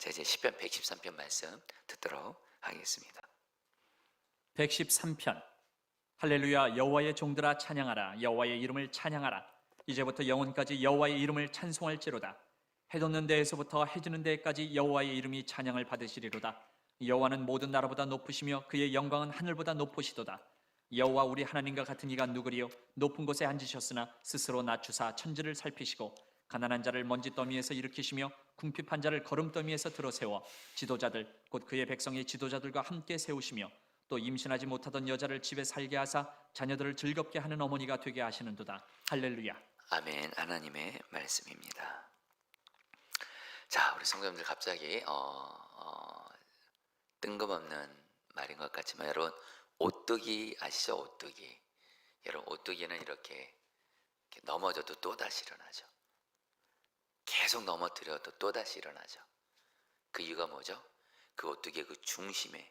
자, 이제 시편 113편 말씀 듣도록 하겠습니다. 113편. 할렐루야. 여호와의 종들아 찬양하라. 여호와의 이름을 찬양하라. 이제부터 영원까지 여호와의 이름을 찬송할지로다. 해 돋는 데에서부터 해 지는 데까지 여호와의 이름이 찬양을 받으시리로다. 여호와는 모든 나라보다 높으시며 그의 영광은 하늘보다 높으시도다. 여호와 우리 하나님과 같은 이가 누구리요? 높은 곳에 앉으셨으나 스스로 낮추사 천지를 살피시고 가난한 자를 먼지 더미에서 일으키시며 궁핍한 자를 거름더미에서 들어세워 지도자들 곧 그의 백성의 지도자들과 함께 세우시며 또 임신하지 못하던 여자를 집에 살게 하사 자녀들을 즐겁게 하는 어머니가 되게 하시는도다. 할렐루야. 아멘. 하나님의 말씀입니다. 자, 우리 성도님들 갑자기 뜬금없는 말인 것 같지만 여러분, 오뚜기 아시죠? 오뚜기. 여러분, 오뚜기는 이렇게 넘어져도 또다시 일어나죠. 계속 넘어뜨려도 또다시 일어나죠. 그 이유가 뭐죠? 그 오뚜기의 그 중심에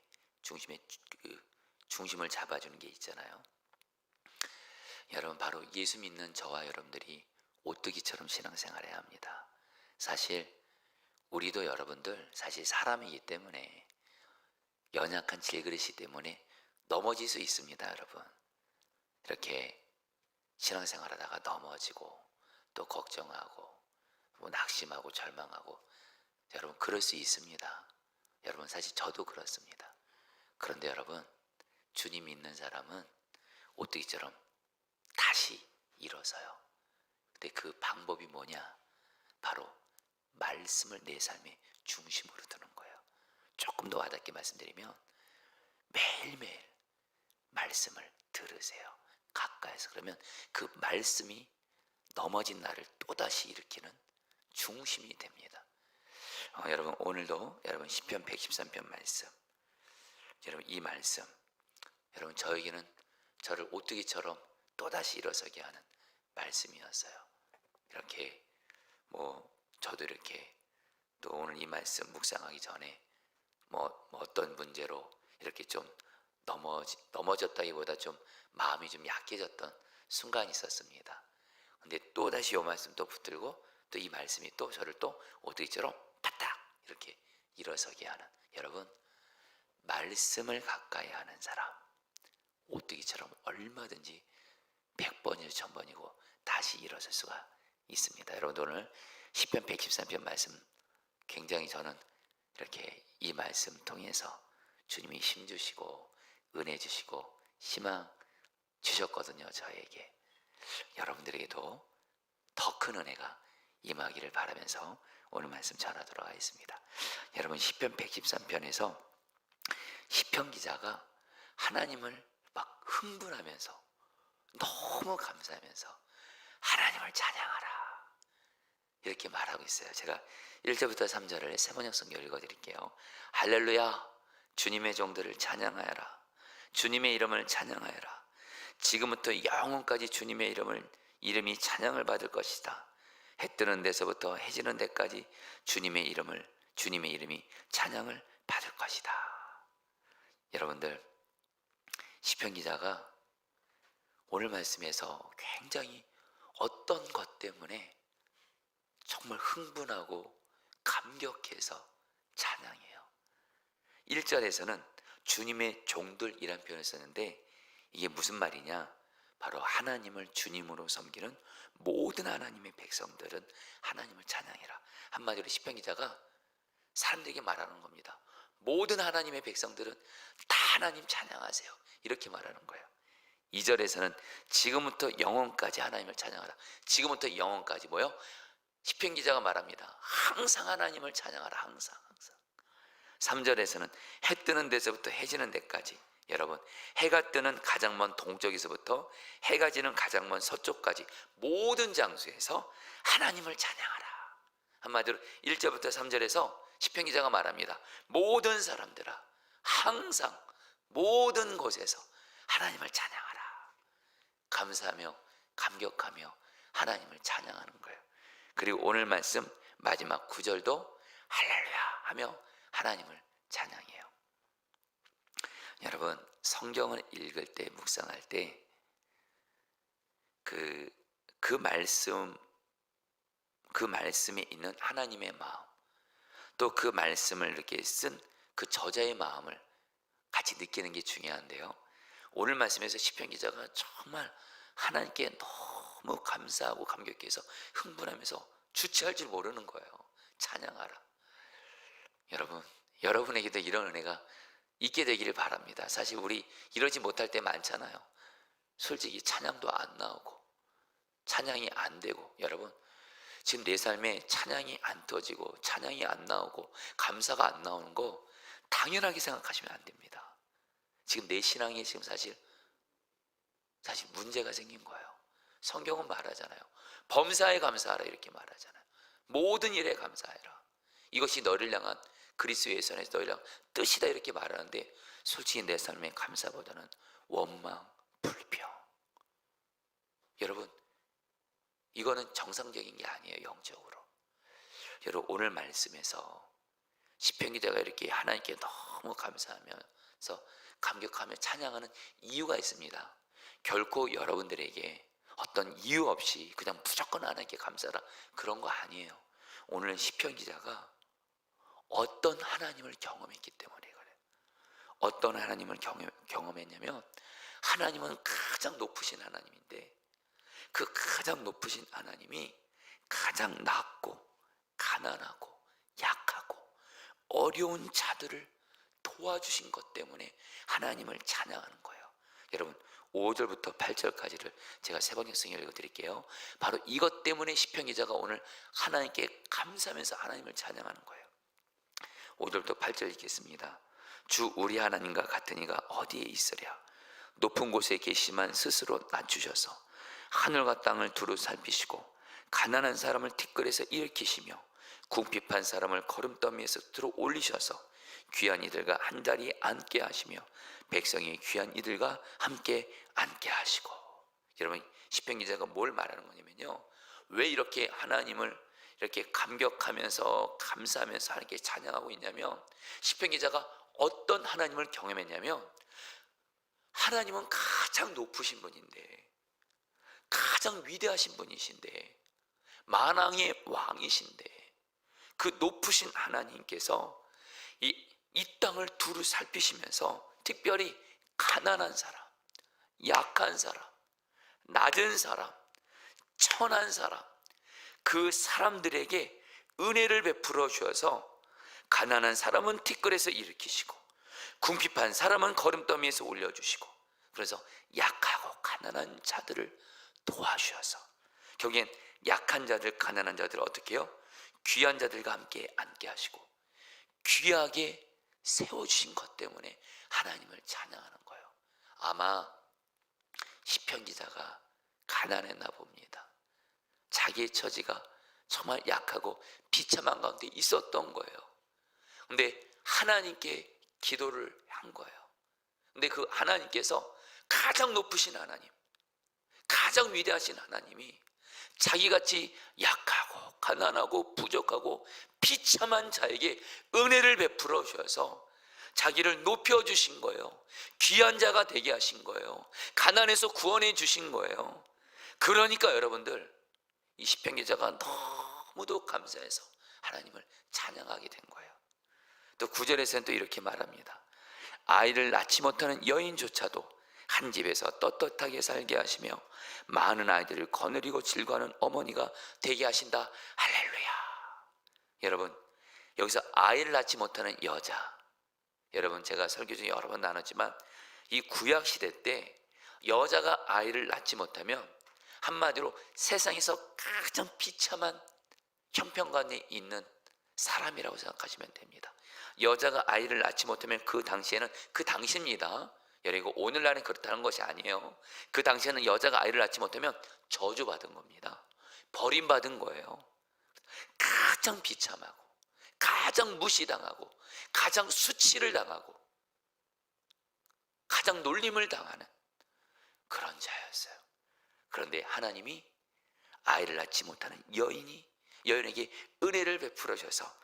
그 중심을 잡아주는 게 있잖아요. 여러분, 바로 예수 믿는 저와 여러분들이 오뚜기처럼 신앙생활해야 합니다. 사실 우리도 여러분들 사실 사람이기 때문에, 연약한 질그릇이기 때문에 넘어질 수 있습니다. 여러분, 이렇게 신앙생활하다가 넘어지고 또 걱정하고 뭐 낙심하고 절망하고, 여러분 그럴 수 있습니다. 여러분, 사실 저도 그렇습니다. 그런데 여러분, 주님 믿는 사람은 오뚜기처럼 다시 일어서요. 근데 그 방법이 뭐냐? 바로 말씀을 내 삶의 중심으로 두는 거예요. 조금 더 와닿게 말씀드리면, 매일매일 말씀을 들으세요. 가까이서. 그러면 그 말씀이 넘어진 나를 또다시 일으키는 중심이 됩니다. 여러분, 오늘도 여러분 시편 113편 말씀, 여러분 이 말씀, 여러분 저에게는 저를 오뚜기처럼 또다시 일어서게 하는 말씀이었어요. 이렇게 저도 이렇게 또 오늘 이 말씀 묵상하기 전에 어떤 문제로 이렇게 좀 넘어졌다기보다 좀 마음이 좀 약해졌던 순간이 있었습니다. 근데 또다시 이 말씀 또 붙들고 또 이 말씀이 또 저를 또 오뚜기처럼 파딱 이렇게 일어서게 하는, 여러분 말씀을 가까이 하는 사람, 오뚜기처럼 얼마든지 100번이고 1000번이고 다시 일어설 수가 있습니다. 여러분, 오늘 시편 113편 말씀 굉장히 저는 이렇게 이 말씀 통해서 주님이 힘 주시고 은혜 주시고 희망 주셨거든요. 저에게, 여러분들에게도 더 큰 은혜가 임하기를 바라면서 오늘 말씀 전하도록 하겠습니다. 여러분, 시편 113편에서 시편 기자가 하나님을 막 흥분하면서 너무 감사하면서 하나님을 찬양하라 이렇게 말하고 있어요. 제가 1절부터 3절을 세번역 성경 읽어드릴게요. 할렐루야. 주님의 종들을 찬양하여라. 주님의 이름을 찬양하여라. 지금부터 영원까지 주님의 이름이 찬양을 받을 것이다. 해 뜨는 데서부터 해 지는 데까지 주님의 이름이 찬양을 받을 것이다. 여러분들, 시편 기자가 오늘 말씀에서 굉장히 어떤 것 때문에 정말 흥분하고 감격해서 찬양해요. 1절에서는 주님의 종들이라는 표현을 썼는데, 이게 무슨 말이냐? 바로 하나님을 주님으로 섬기는 모든 하나님의 백성들은 하나님을 찬양해라. 한마디로 시편 기자가 사람들에게 말하는 겁니다. 모든 하나님의 백성들은 다 하나님 찬양하세요. 이렇게 말하는 거예요. 2절에서는 지금부터 영원까지 하나님을 찬양하라. 지금부터 영원까지 뭐요? 시편 기자가 말합니다. 항상 하나님을 찬양하라. 항상. 3절에서는 해 뜨는 데서부터 해 지는 데까지, 여러분 해가 뜨는 가장 먼 동쪽에서부터 해가 지는 가장 먼 서쪽까지 모든 장소에서 하나님을 찬양하라. 한마디로 1절부터 3절에서 시편 기자가 말합니다. 모든 사람들아, 항상 모든 곳에서 하나님을 찬양하라. 감사하며 감격하며 하나님을 찬양하는 거예요. 그리고 오늘 말씀 마지막 9절도 할렐루야 하며 하나님을 찬양해요. 여러분, 성경을 읽을 때, 묵상할 때 그 말씀에 있는 하나님의 마음, 또 그 말씀을 이렇게 쓴 그 저자의 마음을 같이 느끼는 게 중요한데요. 오늘 말씀에서 시편 기자가 정말 하나님께 너무 감사하고 감격해서 흥분하면서 주체할 줄 모르는 거예요. 찬양하라. 여러분, 여러분에게도 이런 은혜가 있게 되기를 바랍니다. 사실 우리 이러지 못할 때 많잖아요. 솔직히 찬양도 안 나오고 찬양이 안 되고, 여러분 지금 내 삶에 찬양이 안 터지고 찬양이 안 나오고 감사가 안 나오는 거 당연하게 생각하시면 안 됩니다. 지금 내 신앙에 지금 사실 문제가 생긴 거예요. 성경은 말하잖아요. 범사에 감사하라 이렇게 말하잖아요. 모든 일에 감사해라. 이것이 너를 향한 그리스도의 선에서 너를 향한 뜻이다 이렇게 말하는데, 솔직히 내 삶의 감사보다는 원망, 불평. 여러분 이거는 정상적인 게 아니에요. 영적으로. 여러분 오늘 말씀에서 시편 기자가 이렇게 하나님께 너무 감사하면서 감격하며 찬양하는 이유가 있습니다. 결코 여러분들에게 어떤 이유 없이 그냥 무조건 하나님께 감사라 그런 거 아니에요. 오늘 시편 기자가 어떤 하나님을 경험했기 때문에 그래요. 어떤 하나님을 경험했냐면, 하나님은 가장 높으신 하나님인데 그 가장 높으신 하나님이 가장 낮고 가난하고 약하고 어려운 자들을 도와주신 것 때문에 하나님을 찬양하는 거예요. 여러분 5절부터 8절까지를 제가 세번역성을 읽어드릴게요. 바로 이것 때문에 시편 기자가 오늘 하나님께 감사하면서 하나님을 찬양하는 거예요. 5절부터 8절 읽겠습니다. 주 우리 하나님과 같은 이가 어디에 있으랴. 높은 곳에 계시만 스스로 낮추셔서 하늘과 땅을 두루 살피시고 가난한 사람을 티끌에서 일으키시며 궁핍한 사람을 거름더미에서 들어 올리셔서 귀한 이들과 한 자리에 앉게 하시며 백성이 귀한 이들과 함께 앉게 하시고. 여러분 시편 기자가 뭘 말하는 거냐면요, 왜 이렇게 하나님을 이렇게 감격하면서 감사하면서 하나님께 찬양하고 있냐면, 시편 기자가 어떤 하나님을 경험했냐면, 하나님은 가장 높으신 분인데 가장 위대하신 분이신데 만왕의 왕이신데 그 높으신 하나님께서 이 땅을 두루 살피시면서 특별히 가난한 사람, 약한 사람, 낮은 사람, 천한 사람, 그 사람들에게 은혜를 베풀어 주어서 가난한 사람은 티끌에서 일으키시고 궁핍한 사람은 거름더미에서 올려주시고, 그래서 약하고 가난한 자들을 도와주셔서, 결국엔 약한 자들, 가난한 자들을 어떻게 해요? 귀한 자들과 함께 앉게 하시고 귀하게 세워주신 것 때문에 하나님을 찬양하는 거예요. 아마 시편 기자가 가난했나 봅니다. 자기의 처지가 정말 약하고 비참한 가운데 있었던 거예요. 근데 하나님께 기도를 한 거예요. 근데 그 하나님께서 가장 높으신 하나님, 가장 위대하신 하나님이 자기같이 약하고 가난하고 부족하고 비참한 자에게 은혜를 베풀어 주셔서 자기를 높여주신 거예요. 귀한 자가 되게 하신 거예요. 가난에서 구원해 주신 거예요. 그러니까 여러분들 이 시편 기자가 너무도 감사해서 하나님을 찬양하게 된 거예요. 또 9절에서는 또 이렇게 말합니다. 아이를 낳지 못하는 여인조차도 한 집에서 떳떳하게 살게 하시며 많은 아이들을 거느리고 질거하는 어머니가 되게 하신다. 할렐루야. 여러분 여기서 아이를 낳지 못하는 여자, 여러분 제가 설교 중에 여러 번 나눴지만 이 구약 시대 때 여자가 아이를 낳지 못하면 한마디로 세상에서 가장 비참한 형편관에 있는 사람이라고 생각하시면 됩니다. 여자가 아이를 낳지 못하면 그 당시에는, 그 당시입니다. 여러분 오늘날은 그렇다는 것이 아니에요. 그 당시에는 여자가 아이를 낳지 못하면 저주받은 겁니다. 버림받은 거예요. 가장 비참하고 가장 무시당하고 가장 수치를 당하고 가장 놀림을 당하는 그런 자였어요. 그런데 하나님이 아이를 낳지 못하는 여인에게 은혜를 베풀어 주셔서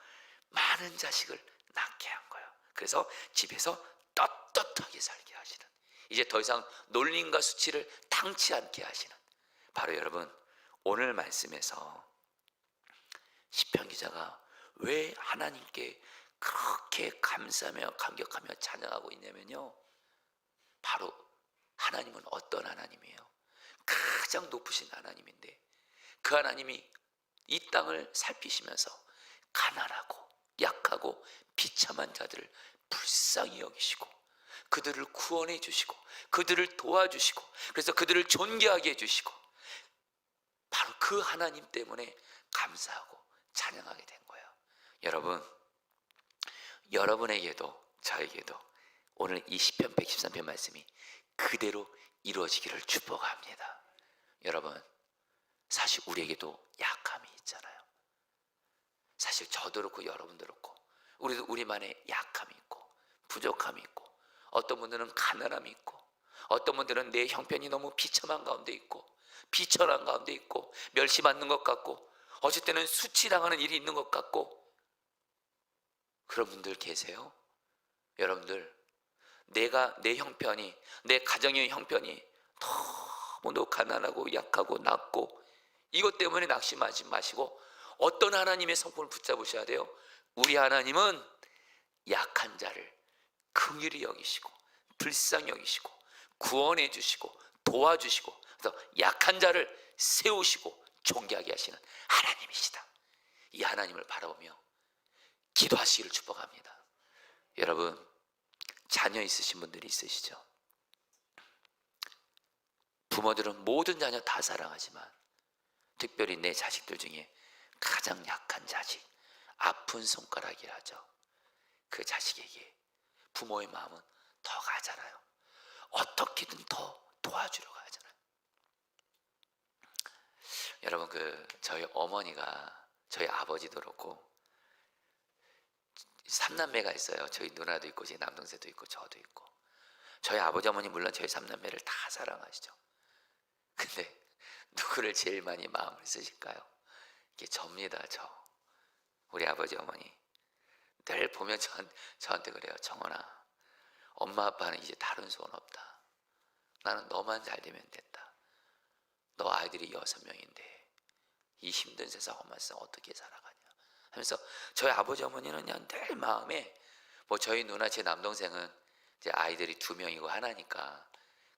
많은 자식을 낳게 한 거예요. 그래서 집에서 떳떳하게 살게 하시는, 이제 더 이상 놀림과 수치를 당치 않게 하시는, 바로 여러분 오늘 말씀에서 시편 기자가 왜 하나님께 그렇게 감사하며 감격하며 찬양하고 있냐면요, 바로 하나님은 어떤 하나님이에요? 가장 높으신 하나님인데 그 하나님이 이 땅을 살피시면서 가난하고 약하고 비참한 자들을 불쌍히 여기시고 그들을 구원해 주시고 그들을 도와주시고 그래서 그들을 존귀하게 해주시고 바로 그 하나님 때문에 감사하고 찬양하게 된 거예요. 여러분, 여러분에게도 저에게도 오늘 이 시편 113편 말씀이 그대로 이루어지기를 축복합니다. 여러분, 사실 우리에게도 약함이 있잖아요. 사실 저도 그렇고 여러분도 그렇고 우리도 우리만의 약함이 있고 부족함이 있고 어떤 분들은 가난함이 있고 어떤 분들은 내 형편이 너무 비참한 가운데 있고 비천한 가운데 있고 멸시받는 것 같고 어쩔 때는 수치당하는 일이 있는 것 같고 그런 분들 계세요? 여러분들, 내 형편이, 내 가정의 형편이 너무 가난하고 약하고 낮고 이것 때문에 낙심하지 마시고 어떤 하나님의 성품을 붙잡으셔야 돼요? 우리 하나님은 약한 자를 긍휼히 여기시고 불쌍히 여기시고 구원해 주시고 도와주시고 그래서 약한 자를 세우시고 존귀하게 하시는 하나님이시다. 이 하나님을 바라보며 기도하시기를 축복합니다. 여러분, 자녀 있으신 분들이 있으시죠? 부모들은 모든 자녀 다 사랑하지만 특별히 내 자식들 중에 가장 약한 자식, 아픈 손가락이라죠. 그 자식에게 부모의 마음은 더 가잖아요. 어떻게든 더 도와주려고 하잖아요. 여러분, 저희 어머니가 저희 아버지도 그렇고 3남매가 있어요. 저희 누나도 있고 제 남동생도 있고 저도 있고 저희 아버지 어머니 물론 저희 3남매를 다 사랑하시죠. 근데 누구를 제일 많이 마음을 쓰실까요? 이게 접니다. 우리 아버지 어머니 늘 보면 저한테 그래요. 정원아, 엄마 아빠는 이제 다른 소원 없다. 나는 너만 잘 되면 됐다. 너 아이들이 6명인데 이 힘든 세상 엄마 세상 어떻게 살아가냐 하면서 저희 아버지 어머니는 그냥 늘 마음에 뭐 저희 누나 제 남동생은 이제 아이들이 2명이고 하나니까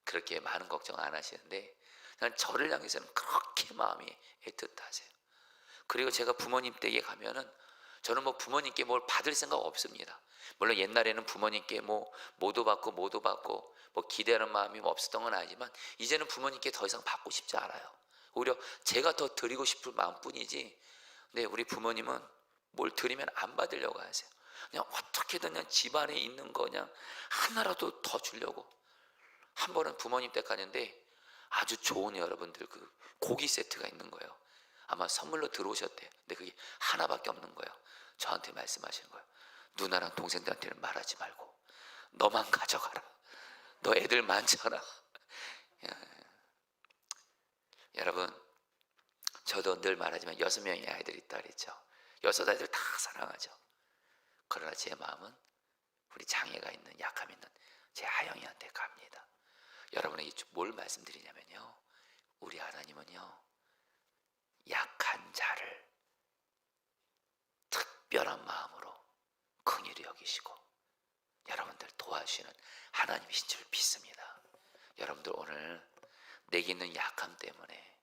그렇게 많은 걱정 안 하시는데 난 저를 향해서는 그렇게 마음이 애틋하세요. 그리고 제가 부모님 댁에 가면은 저는 뭐 부모님께 뭘 받을 생각 없습니다. 물론 옛날에는 부모님께 뭐 모도 받고 뭐 기대하는 마음이 뭐 없었던 건 아니지만 이제는 부모님께 더 이상 받고 싶지 않아요. 오히려 제가 더 드리고 싶을 마음뿐이지. 근데 우리 부모님은 뭘 드리면 안 받으려고 하세요. 그냥 어떻게든 그냥 집안에 있는 거 그냥 하나라도 더 주려고. 한 번은 부모님 댁 가는데 아주 좋은 여러분들 그 고기 세트가 있는 거예요. 아마 선물로 들어오셨대요. 근데 그게 하나밖에 없는 거예요. 저한테 말씀하시는 거예요. 누나랑 동생들한테는 말하지 말고 너만 가져가라. 너 애들 많잖아. 여러분, 저도 늘 말하지만 6명의 아이들이 있다 그랬죠. 6아이들 다 사랑하죠. 그러나 제 마음은 우리 장애가 있는 약함 있는 제 하영이한테 갑니다. 여러분에게 뭘 말씀드리냐면요, 우리 하나님은요 약한 자를 특별한 마음으로 긍휼히 여기시고 여러분들 도와주시는 하나님이신 줄 믿습니다. 여러분들 오늘 내게 있는 약함 때문에,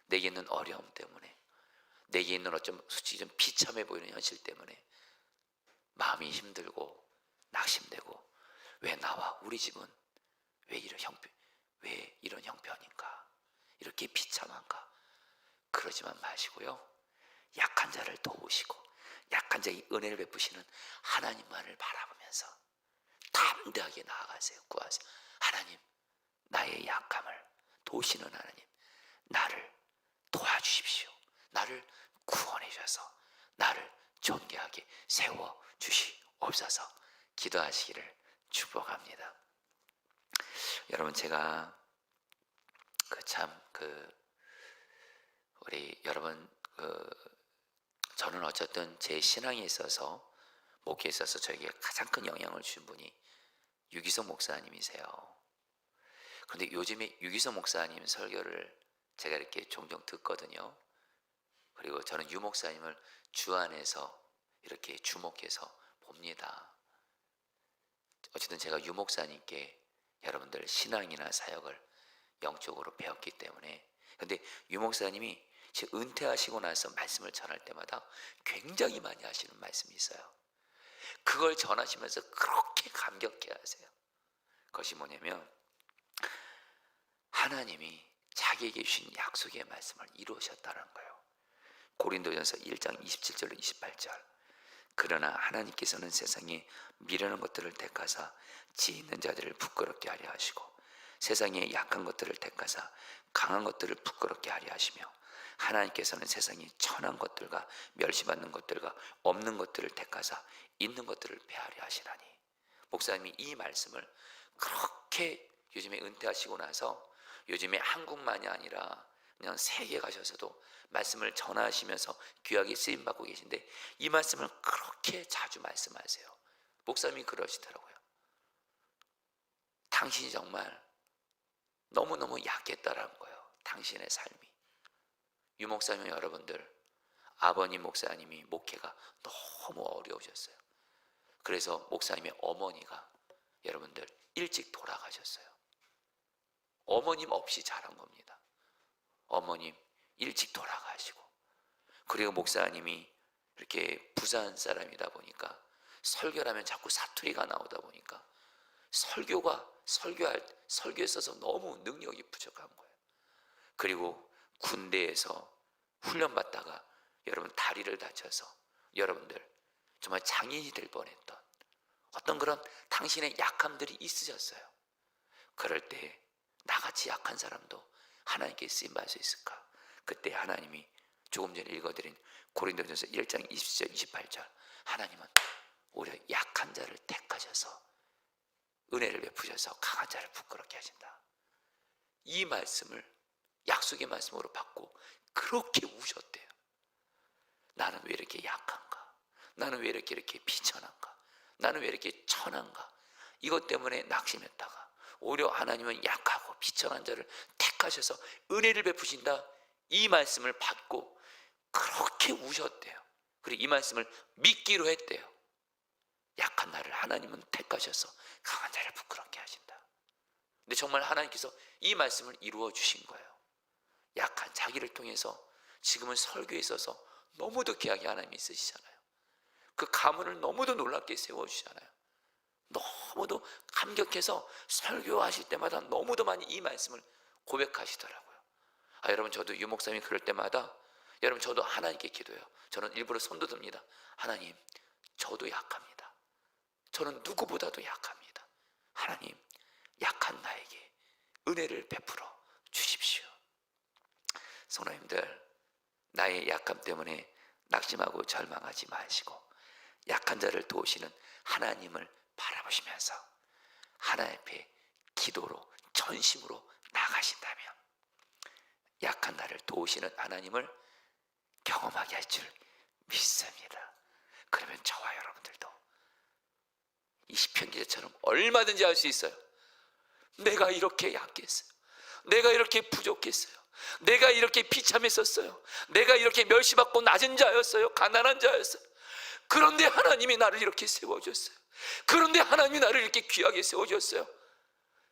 내게 있는 어려움 때문에, 내게 있는 어쩜 솔직히 좀 비참해 보이는 현실 때문에 마음이 힘들고 낙심되고 왜 나와 우리 집은 왜 이런 형편인가, 이렇게 비참한가, 그러지만 마시고요, 약한 자를 도우시고 약한 자의 은혜를 베푸시는 하나님만을 바라보면서 담대하게 나아가세요. 구하세요. 하나님, 나의 약함을 도우시는 하나님, 나를 도와주십시오. 나를 구원해 주셔서 나를 존귀하게 세워 주시옵소서. 기도하시기를 축복합니다. 여러분, 제가 우리 여러분 저는 어쨌든 제 신앙에 있어서 목회에 있어서 저에게 가장 큰 영향을 준 분이 유기성 목사님이세요. 그런데 요즘에 유기성 목사님 설교를 제가 이렇게 종종 듣거든요. 그리고 저는 유 목사님을 주 안에서 이렇게 주목해서 봅니다. 어쨌든 제가 유 목사님께 여러분들 신앙이나 사역을 영적으로 배웠기 때문에, 근데 유 목사님이 지금 은퇴하시고 나서 말씀을 전할 때마다 굉장히 많이 하시는 말씀이 있어요. 그걸 전하시면서 그렇게 감격해 하세요. 그것이 뭐냐면 하나님이 자기에게 주신 약속의 말씀을 이루셨다는 거예요. 고린도전서 1장 27절로 28절. 그러나 하나님께서는 세상에 미련한 것들을 택하사 지 있는 자들을 부끄럽게 하려 하시고 세상에 약한 것들을 택하사 강한 것들을 부끄럽게 하려 하시며 하나님께서는 세상에 천한 것들과 멸시받는 것들과 없는 것들을 택하사 있는 것들을 폐하려 하시나니. 목사님이 이 말씀을 그렇게 요즘에 은퇴하시고 나서 요즘에 한국만이 아니라 그냥 세계 가셔서도 말씀을 전하시면서 귀하게 쓰임받고 계신데 이 말씀을 그렇게 자주 말씀하세요. 목사님이 그러시더라고요. 당신이 정말 너무너무 약했다라는 거예요. 당신의 삶이. 유 목사님 여러분들, 아버님 목사님이 목회가 너무 어려우셨어요. 그래서 목사님의 어머니가 여러분들 일찍 돌아가셨어요. 어머님 없이 자란 겁니다. 어머님 일찍 돌아가시고, 그리고 목사님이 이렇게 부산 사람이다 보니까 설교라면 자꾸 사투리가 나오다 보니까 설교에 있어서 너무 능력이 부족한 거예요. 그리고 군대에서 훈련받다가 여러분 다리를 다쳐서 여러분들 정말 장애인이 될 뻔했던 어떤 그런 당신의 약함들이 있으셨어요. 그럴 때 나같이 약한 사람도 하나님께 쓰임받을 수 있을까? 그때 하나님이 조금 전에 읽어드린 고린도전서 1장 20절 28절, 하나님은 오히려 약한 자를 택하셔서 은혜를 베푸셔서 강한 자를 부끄럽게 하신다. 이 말씀을 약속의 말씀으로 받고 그렇게 우셨대요. 나는 왜 이렇게 약한가? 나는 왜 이렇게 비천한가? 나는 왜 이렇게 천한가? 이것 때문에 낙심했다가 오히려 하나님은 약하고 비천한 자를 택하셔서 은혜를 베푸신다. 이 말씀을 받고 그렇게 우셨대요. 그리고 이 말씀을 믿기로 했대요. 약한 나를 하나님은 택하셔서 강한 자를 부끄럽게 하신다. 근데 정말 하나님께서 이 말씀을 이루어 주신 거예요. 약한 자기를 통해서 지금은 설교에 있어서 너무도 귀하게 하나님이 쓰시잖아요. 그 가문을 너무도 놀랍게 세워주시잖아요. 너무도 감격해서 설교하실 때마다 너무도 많이 이 말씀을 고백하시더라고요. 여러분, 저도 유 목사님이 그럴 때마다 여러분, 저도 하나님께 기도해요. 저는 일부러 손도 듭니다. 하나님, 저도 약합니다. 저는 누구보다도 약합니다. 하나님, 약한 나에게 은혜를 베풀어 주십시오. 성도님들, 나의 약함 때문에 낙심하고 절망하지 마시고 약한 자를 도우시는 하나님을 바라보시면서 하나님 앞에 기도로 전심으로 나가신다면 약한 나를 도우시는 하나님을 경험하게 할 줄 믿습니다. 그러면 저와 여러분들도 이 시편 기자처럼 얼마든지 할 수 있어요. 내가 이렇게 약했어요. 내가 이렇게 부족했어요. 내가 이렇게 비참했었어요. 내가 이렇게 멸시받고 낮은 자였어요. 가난한 자였어요. 그런데 하나님이 나를 이렇게 세워줬어요. 그런데 하나님이 나를 이렇게 귀하게 세워줬어요.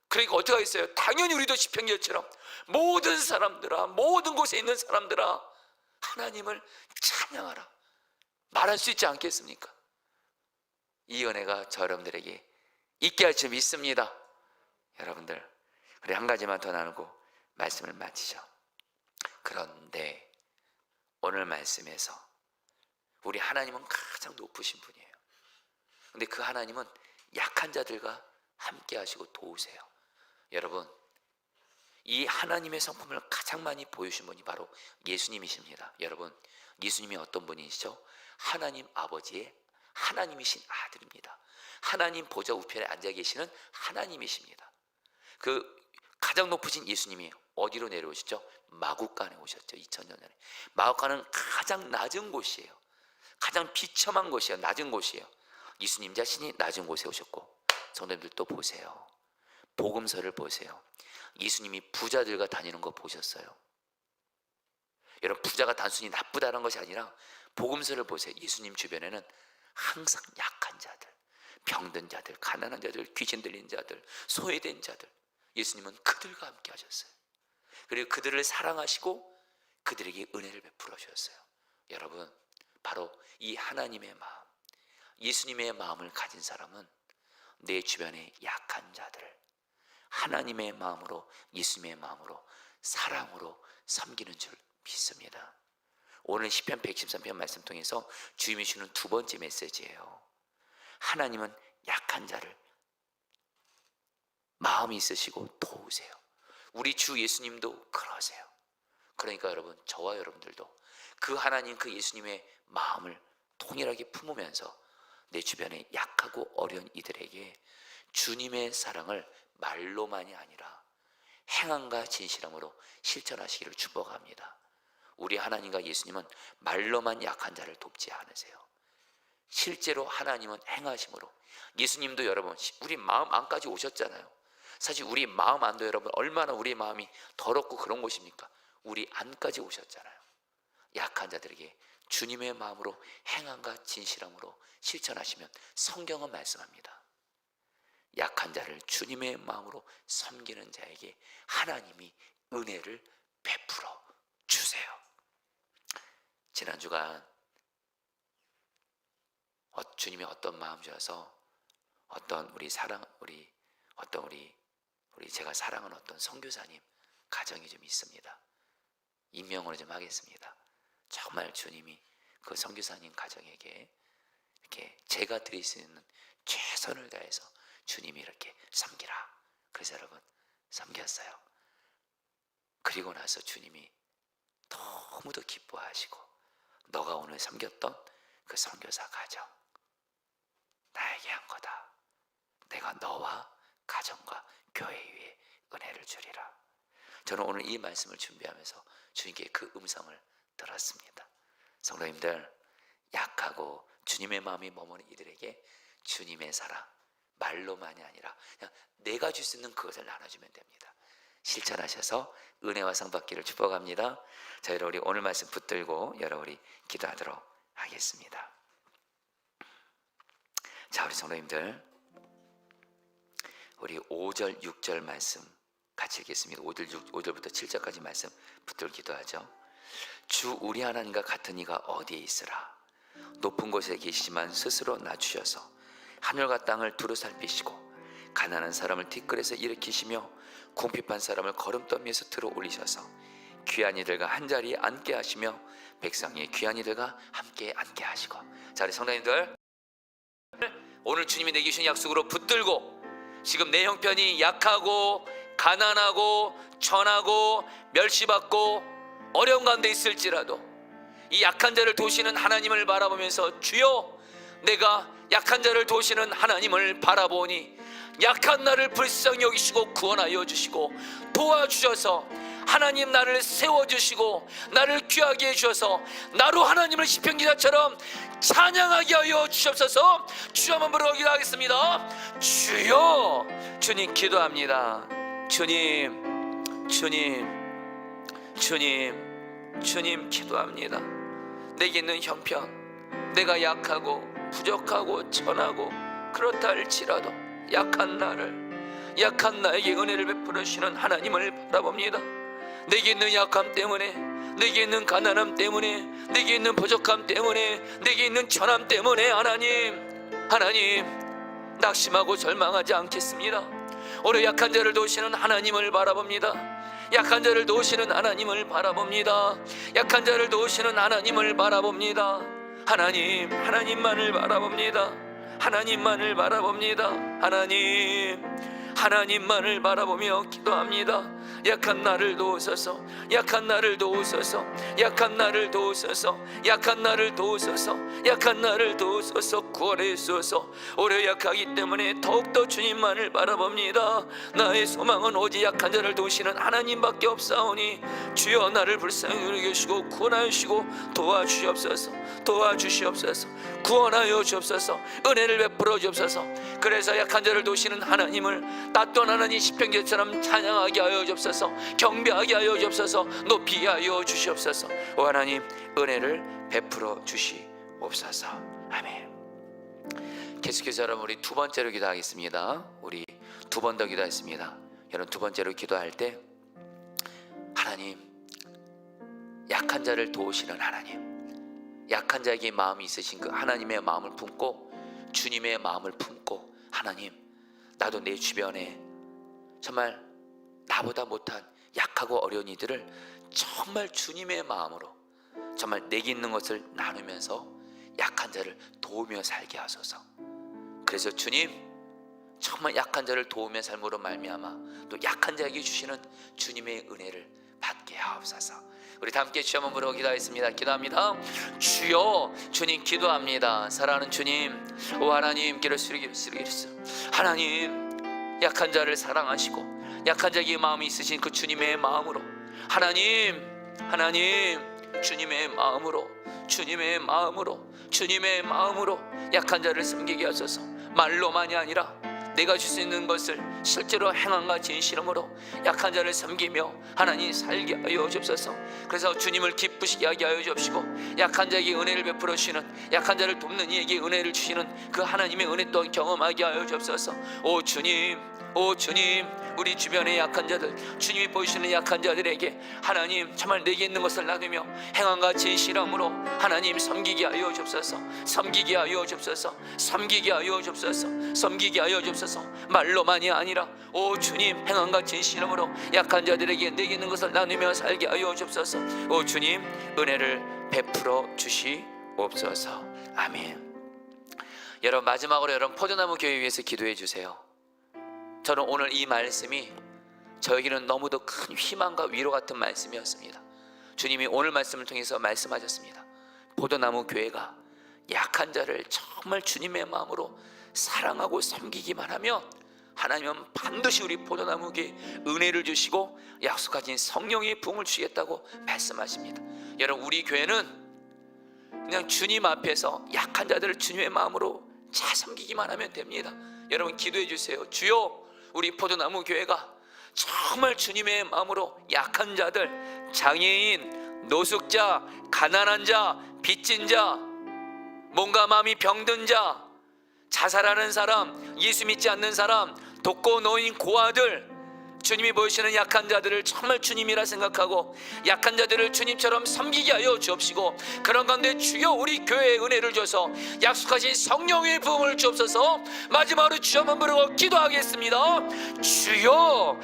그러니까 어떻게 하겠어요? 당연히 우리도 시편기자처럼 모든 사람들아, 모든 곳에 있는 사람들아, 하나님을 찬양하라 말할 수 있지 않겠습니까? 이 은혜가 저 여러분들에게 있게 할 줄 믿습니다. 여러분들, 그래, 한 가지만 더 나누고 말씀을 마치죠. 그런데 오늘 말씀에서 우리 하나님은 가장 높으신 분이에요. 근데 그 하나님은 약한 자들과 함께 하시고 도우세요. 여러분, 이 하나님의 성품을 가장 많이 보여주신 분이 바로 예수님이십니다. 여러분, 예수님이 어떤 분이시죠? 하나님 아버지의 하나님이신 아들입니다. 하나님 보좌 우편에 앉아 계시는 하나님이십니다. 그 가장 높으신 예수님이 어디로 내려오시죠? 마국간에 오셨죠. 2000년 전에. 마국간은 가장 낮은 곳이에요. 가장 비참한 곳이에요. 낮은 곳이에요. 예수님 자신이 낮은 곳에 오셨고, 성도님들도 보세요. 복음서를 보세요. 예수님이 부자들과 다니는 거 보셨어요? 여러분, 부자가 단순히 나쁘다는 것이 아니라 복음서를 보세요. 예수님 주변에는 항상 약한 자들, 병든 자들, 가난한 자들, 귀신 들린 자들, 소외된 자들, 예수님은 그들과 함께 하셨어요. 그리고 그들을 사랑하시고 그들에게 은혜를 베풀어 주셨어요. 여러분, 바로 이 하나님의 마음, 예수님의 마음을 가진 사람은 내 주변의 약한 자들을 하나님의 마음으로, 예수님의 마음으로, 사랑으로 섬기는 줄 믿습니다. 오늘 시편 113편 말씀 통해서 주님이 주는 두 번째 메시지예요. 하나님은 약한 자를 마음이 있으시고 도우세요. 우리 주 예수님도 그러세요. 그러니까 여러분, 저와 여러분들도 그 하나님, 그 예수님의 마음을 통일하게 품으면서 내 주변에 약하고 어려운 이들에게 주님의 사랑을 말로만이 아니라 행함과 진실함으로 실천하시기를 축복합니다. 우리 하나님과 예수님은 말로만 약한 자를 돕지 않으세요. 실제로 하나님은 행하심으로, 예수님도 여러분 우리 마음 안까지 오셨잖아요. 사실 우리 마음 안도 여러분 얼마나 우리 마음이 더럽고 그런 곳입니까? 우리 안까지 오셨잖아요. 약한 자들에게 주님의 마음으로 행함과 진실함으로 실천하시면 성경은 말씀합니다. 약한 자를 주님의 마음으로 섬기는 자에게 하나님이 은혜를 베풀어 주세요. 지난 주간 주님이 어떤 마음 주셔서 어떤 제가 사랑하는 어떤 선교사님 가정이 좀 있습니다. 임명으로 좀 하겠습니다. 정말 주님이 그 선교사님 가정에게 이렇게 제가 드릴 수 있는 최선을 다해서 주님이 이렇게 섬기라. 그래서 여러분 섬겼어요. 그리고 나서 주님이 너무도 기뻐하시고, 너가 오늘 섬겼던 그 선교사 가정 나에게 한 거다. 내가 너와 가정과 교회 위에 은혜를 주리라. 저는 오늘 이 말씀을 준비하면서 주님께 그 음성을 들었습니다. 성도님들, 약하고 주님의 마음이 머무는 이들에게 주님의 사랑 말로만이 아니라 그냥 내가 줄 수 있는 그것을 나눠주면 됩니다. 실천하셔서 은혜와 상 받기를 축복합니다. 자, 여러분 우리 오늘 말씀 붙들고 여러분이 기도하도록 하겠습니다. 자, 우리 성도님들, 우리 5절 6절 말씀 같이 읽겠습니다. 5절부터 7절까지 말씀 붙들고 기도하죠. 주 우리 하나님과 같은 이가 어디에 있으라. 높은 곳에 계시지만 스스로 낮추셔서 하늘과 땅을 두루 살피시고 가난한 사람을 뒷뜰에서 일으키시며 궁핍한 사람을 거름더미에서 들어 올리셔서 귀한 이들과 한자리에 앉게 하시며 백성의 귀한 이들과 함께 앉게 하시고. 자, 우리 성도님들, 오늘 주님이 내게 주신 약속으로 붙들고 지금 내 형편이 약하고 가난하고 천하고 멸시받고 어려운 가운데 있을지라도 이 약한 자를 도우시는 하나님을 바라보면서, 주여 내가 약한 자를 도우시는 하나님을 바라보니 약한 나를 불쌍히 여기시고 구원하여 주시고 도와주셔서 하나님 나를 세워주시고 나를 귀하게 해주셔서 나로 하나님을 시편기자처럼 찬양하게 하여 주시옵소서. 주여 한번 부르고 기도하겠습니다. 주여, 주님 기도합니다. 주님 기도합니다. 내게 있는 형편, 내가 약하고 부족하고 천하고 그렇다 할지라도 약한 나에게 은혜를 베풀어 주시는 하나님을 바라봅니다. 내게 있는 약함 때문에, 내게 있는 가난함 때문에, 내게 있는 부족함 때문에, 내게 있는 천함 때문에 하나님 낙심하고 절망하지 않겠습니다. 오늘 약한 자를 도우시는 하나님을 바라봅니다. 약한 자를 도우시는 하나님을 바라봅니다. 약한 자를 도우시는 하나님을 바라봅니다. 하나님만을 바라봅니다. 하나님만을 바라봅니다. 하나님만을 바라보며 기도합니다. 약한 나를 도우소서, 약한 나를 도우소서, 약한 나를 도우소서, 약한 나를 도우소서, 약한 나를 도우소서, 구원해 주소서. 오래 약하기 때문에 더욱더 주님만을 바라봅니다. 나의 소망은 오직 약한 자를 도우시는 하나님밖에 없사오니 주여 나를 불쌍히 여기시고 구원하여 주시고 도와주시옵소서, 도와주시옵소서, 구원하여 주옵소서, 은혜를 베풀어 주옵소서. 그래서 약한 자를 도우시는 하나님을 따뜻한 하나님 시편기처럼 찬양하게 하여 주옵소서. 주시옵소서. 경배하게 하여 주옵소서. 높이 하여 주시옵소서. 오 하나님, 은혜를 베풀어 주시옵소서. 아멘. 계속해서 여러분, 우리 두 번째로 기도하겠습니다. 우리 두 번 더 기도했습니다. 여러분, 두 번째로 기도할 때 하나님, 약한 자를 도우시는 하나님, 약한 자에게 마음이 있으신 그 하나님의 마음을 품고, 주님의 마음을 품고, 하나님, 나도 내 주변에 정말 나보다 못한 약하고 어려운 이들을 정말 주님의 마음으로 정말 내게 있는 것을 나누면서 약한 자를 도우며 살게 하소서. 그래서 주님, 정말 약한 자를 도우며 삶으로 말미암아 또 약한 자에게 주시는 주님의 은혜를 받게 하옵소서. 우리 다 함께 주여 한번 부르고 기도하겠습니다. 기도합니다. 주여, 주님 기도합니다. 사랑하는 주님, 오 하나님, 하나님, 약한 자를 사랑하시고 약한 자에게 마음이 있으신 그 주님의 마음으로, 하나님, 주님의 마음으로, 주님의 마음으로 약한 자를 섬기게 하소서. 말로만이 아니라 내가 줄 수 있는 것을 실제로 행함과 진실함으로 약한 자를 섬기며 하나님 살게 하여 주옵소서. 그래서 주님을 기쁘시게 하게 하여 주옵시고, 약한 자에게 은혜를 베풀어 주시는, 약한 자를 돕는 이에게 은혜를 주시는 그 하나님의 은혜 또한 경험하게 하여 주옵소서. 오 주님, 우리 주변의 약한 자들, 주님이 보이시는 약한 자들에게 하나님 정말 내게 있는 것을 나누며 행함과 진실함으로 하나님 섬기게 하여 주옵소서. 섬기게 하여 주옵소서. 말로만이 아니라 오 주님, 행함과 진실함으로 약한 자들에게 내게 있는 것을 나누며 살게 하여 주옵소서. 오 주님, 은혜를 베풀어 주시옵소서. 아멘. 여러분, 마지막으로 여러분 포도나무 교회 위해서 기도해 주세요. 저는 오늘 이 말씀이 저에게는 너무도 큰 희망과 위로 같은 말씀이었습니다. 주님이 오늘 말씀을 통해서 말씀하셨습니다. 포도나무 교회가 약한 자를 정말 주님의 마음으로 사랑하고 섬기기만 하면 하나님은 반드시 우리 포도나무 교회에 은혜를 주시고 약속하신 성령의 부흥을 주시겠다고 말씀하십니다. 여러분, 우리 교회는 그냥 주님 앞에서 약한 자들을 주님의 마음으로 잘 섬기기만 하면 됩니다. 여러분, 기도해 주세요. 주여, 우리 포도나무 교회가 정말 주님의 마음으로 약한 자들, 장애인, 노숙자, 가난한 자, 빚진 자, 몸과 마음이 병든 자, 자살하는 사람, 예수 믿지 않는 사람, 독거 노인, 고아들, 주님이 보이시는 약한 자들을 정말 주님이라 생각하고 약한 자들을 주님처럼 섬기게 하여 주옵시고, 그런 가운데 주여 우리 교회에 은혜를 줘서 약속하신 성령의 부흥을 주옵소서. 마지막으로 주여 한번 부르고 기도하겠습니다. 주여,